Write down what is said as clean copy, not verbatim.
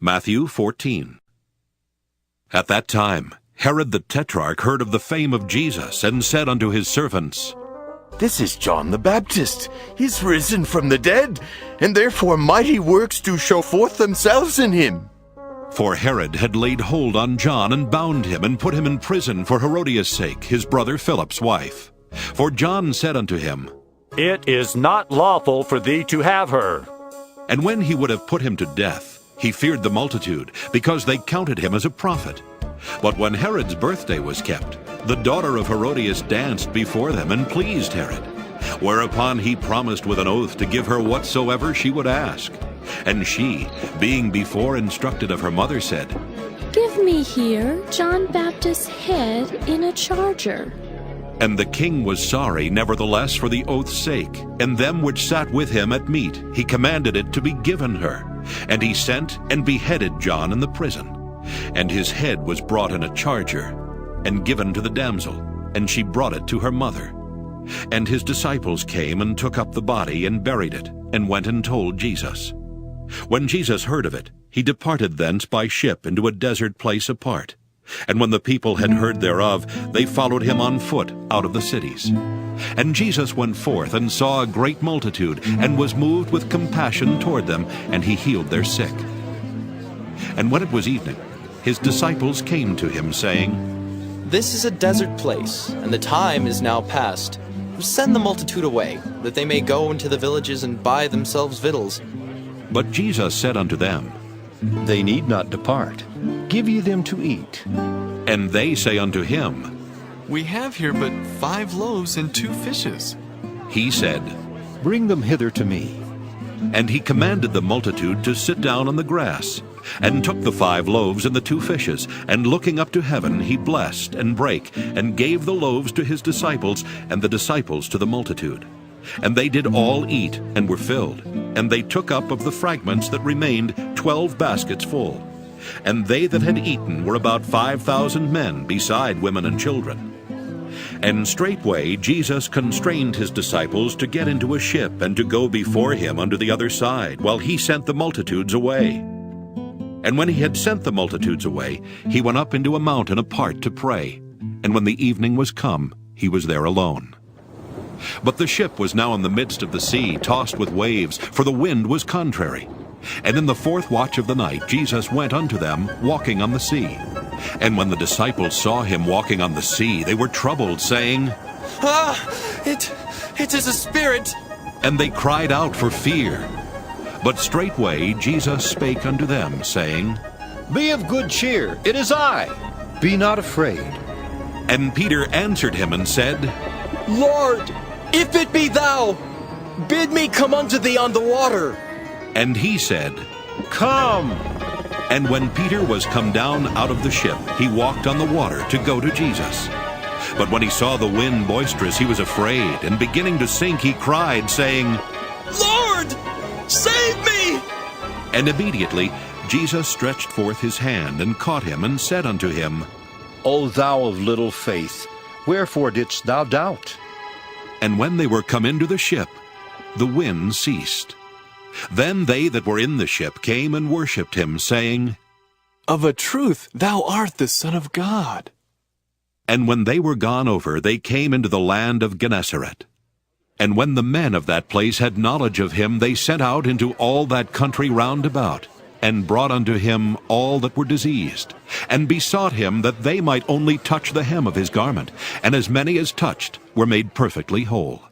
Matthew 14. At that time Herod the tetrarch heard of the fame of Jesus, and said unto his servants, This is John the Baptist. He is risen from the dead, and therefore mighty works do show forth themselves in him. For Herod had laid hold on John, and bound him, and put him in prison for Herodias' sake, his brother Philip's wife. For John said unto him, It is not lawful for thee to have her. And when he would have put him to death, he feared the multitude, because they counted him as a prophet. But when Herod's birthday was kept, the daughter of Herodias danced before them, and pleased Herod. Whereupon he promised with an oath to give her whatsoever she would ask. And she, being before instructed of her mother, said, Give me here John Baptist's head in a charger. And the king was sorry, nevertheless, for the oath's sake, and them which sat with him at meat, he commanded it to be given her. And he sent and beheaded John in the prison. And his head was brought in a charger, and given to the damsel, and she brought it to her mother. And his disciples came and took up the body, and buried it, and went and told Jesus. When Jesus heard of it, he departed thence by ship into a desert place apart. And when the people had heard thereof, they followed him on foot out of the cities. And Jesus went forth, and saw a great multitude, and was moved with compassion toward them, and he healed their sick. And when it was evening, his disciples came to him, saying, This is a desert place, and the time is now past. Send the multitude away, that they may go into the villages and buy themselves victuals. But Jesus said unto them, They need not depart. Give ye them to eat. And they say unto him, We have here but 5 loaves and 2 fishes. He said, Bring them hither to me. And he commanded the multitude to sit down on the grass, and took the 5 loaves and the 2 fishes, and looking up to heaven, he blessed, and brake, and gave the loaves to his disciples, and the disciples to the multitude. And they did all eat, and were filled. And they took up of the fragments that remained 12 baskets full. And they that had eaten were about 5,000 men, beside women and children. And straightway Jesus constrained his disciples to get into a ship, and to go before him unto the other side, while he sent the multitudes away. And when he had sent the multitudes away, he went up into a mountain apart to pray. And when the evening was come, he was there alone. But the ship was now in the midst of the sea, tossed with waves, for the wind was contrary. And in the 4th watch of the night Jesus went unto them, walking on the sea. And when the disciples saw him walking on the sea, they were troubled, saying, It is a spirit. And they cried out for fear. But straightway Jesus spake unto them, saying, Be of good cheer, it is I. Be not afraid. And Peter answered him and said, Lord, if it be thou, bid me come unto thee on the water. And he said, Come. And when Peter was come down out of the ship, he walked on the water to go to Jesus. But when he saw the wind boisterous, he was afraid, and beginning to sink, he cried, saying, Lord, save me! And immediately Jesus stretched forth his hand, and caught him, and said unto him, O thou of little faith, wherefore didst thou doubt? And when they were come into the ship, the wind ceased. Then they that were in the ship came and worshipped him, saying, Of a truth, thou art the Son of God. And when they were gone over, they came into the land of Gennesaret. And when the men of that place had knowledge of him, they sent out into all that country round about, and brought unto him all that were diseased, and besought him that they might only touch the hem of his garment, and as many as touched were made perfectly whole.